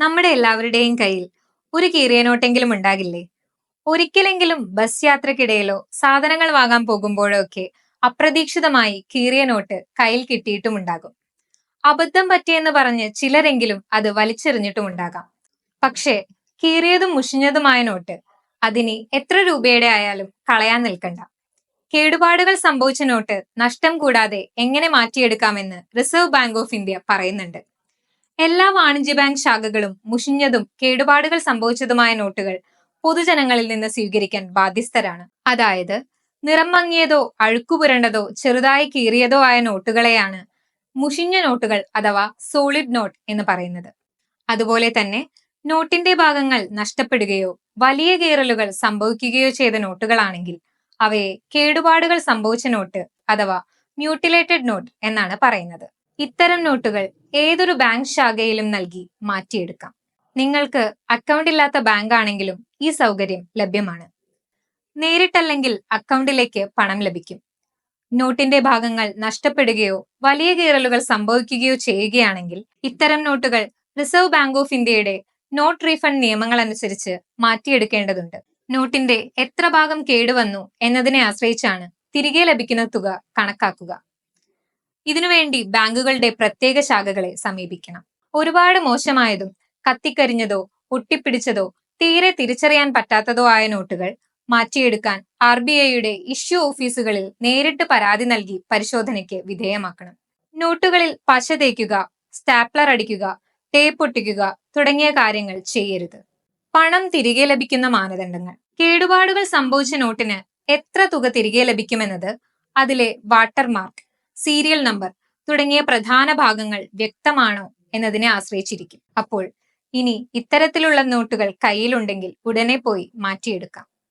നമ്മുടെ എല്ലാവരുടെയും കയ്യിൽ ഒരു കീറിയ നോട്ടെങ്കിലും ഉണ്ടാകില്ലേ? ഒരിക്കലെങ്കിലും ബസ് യാത്രക്കിടയിലോ സാധനങ്ങൾ വാങ്ങാൻ പോകുമ്പോഴോ ഒക്കെ അപ്രതീക്ഷിതമായി കീറിയ നോട്ട് കയ്യിൽ കിട്ടിയിട്ടുമുണ്ടാകും. അബദ്ധം പറ്റിയെന്ന് പറഞ്ഞ് ചിലരെങ്കിലും അത് വലിച്ചെറിഞ്ഞിട്ടുമുണ്ടാകാം. പക്ഷേ കീറിയതും മുഷിഞ്ഞതുമായ നോട്ട് അതിനി എത്ര രൂപയുടെ ആയാലും കളയാൻ നിൽക്കണ്ട. കേടുപാടുകൾ സംഭവിച്ച നോട്ട് നഷ്ടം കൂടാതെ എങ്ങനെ മാറ്റിയെടുക്കാമെന്ന് റിസർവ് ബാങ്ക് ഓഫ് ഇന്ത്യ പറയുന്നുണ്ട്. എല്ലാ വാണിജ്യ ബാങ്ക് ശാഖകളും മുഷിഞ്ഞതും കേടുപാടുകൾ സംഭവിച്ചതുമായ നോട്ടുകൾ പൊതുജനങ്ങളിൽ നിന്ന് സ്വീകരിക്കാൻ ബാധ്യസ്ഥരാണ്. അതായത് നിറം മങ്ങിയതോ അഴുക്കുപുരണ്ടതോ ചെറുതായി കീറിയതോ ആയ നോട്ടുകളെയാണ് മുഷിഞ്ഞ നോട്ടുകൾ അഥവാ സോളിഡ് നോട്ട് എന്ന് പറയുന്നത്. അതുപോലെ തന്നെ നോട്ടിന്റെ ഭാഗങ്ങൾ നഷ്ടപ്പെടുകയോ വലിയ കീറലുകൾ സംഭവിക്കുകയോ ചെയ്ത നോട്ടുകളാണെങ്കിൽ അവയെ കേടുപാടുകൾ സംഭവിച്ച നോട്ട് അഥവാ മ്യൂട്ടിലേറ്റഡ് നോട്ട് എന്നാണ് പറയുന്നത്. ഇത്തരം നോട്ടുകൾ ഏതൊരു ബാങ്ക് ശാഖയിലും നൽകി മാറ്റിയെടുക്കാം. നിങ്ങൾക്ക് അക്കൗണ്ട് ഇല്ലാത്ത ബാങ്ക് ആണെങ്കിലും ഈ സൗകര്യം ലഭ്യമാണ്. നേരിട്ടല്ലെങ്കിൽ അക്കൗണ്ടിലേക്ക് പണം ലഭിക്കും. നോട്ടിന്റെ ഭാഗങ്ങൾ നഷ്ടപ്പെടുകയോ വലിയ കീറലുകൾ സംഭവിക്കുകയോ ചെയ്യുകയാണെങ്കിൽ ഇത്തരം നോട്ടുകൾ റിസർവ് ബാങ്ക് ഓഫ് ഇന്ത്യയുടെ നോട്ട് റീഫണ്ട് നിയമങ്ങൾ അനുസരിച്ച് മാറ്റിയെടുക്കേണ്ടതുണ്ട്. നോട്ടിന്റെ എത്ര ഭാഗം കേടുവന്നു എന്നതിനെ ആശ്രയിച്ചാണ് തിരികെ ലഭിക്കുന്ന തുക കണക്കാക്കുക. ഇതിനുവേണ്ടി ബാങ്കുകളുടെ പ്രത്യേക ശാഖകളെ സമീപിക്കണം. ഒരുപാട് മോശമായതും കത്തിക്കരിഞ്ഞതോ ഒട്ടിപ്പിടിച്ചതോ തീരെ തിരിച്ചറിയാൻ പറ്റാത്തതോ ആയ നോട്ടുകൾ മാറ്റിയെടുക്കാൻ RBIയുടെ ഇഷ്യൂ ഓഫീസുകളിൽ നേരിട്ട് പരാതി നൽകി പരിശോധനയ്ക്ക് വിധേയമാക്കണം. നോട്ടുകളിൽ പശ തേക്കുക, സ്റ്റാപ്ലർ അടിക്കുക, ടേപ്പ് ഒട്ടിക്കുക തുടങ്ങിയ കാര്യങ്ങൾ ചെയ്യരുത്. പണം തിരികെ ലഭിക്കുന്ന മാനദണ്ഡങ്ങൾ. കേടുപാടുകൾ സംഭവിച്ച നോട്ടിന് എത്ര തുക തിരികെ ലഭിക്കുമെന്നത് അതിലെ വാട്ടർമാർക്ക്, സീരിയൽ നമ്പർ തുടങ്ങിയ പ്രധാന ഭാഗങ്ങൾ വ്യക്തമാണോ എന്നതിനെ ആശ്രയിച്ചിരിക്കും. അപ്പോൾ ഇനി ഇത്തരത്തിലുള്ള നോട്ടുകൾ കയ്യിലുണ്ടെങ്കിൽ ഉടനെ പോയി മാറ്റിയെടുക്കാം.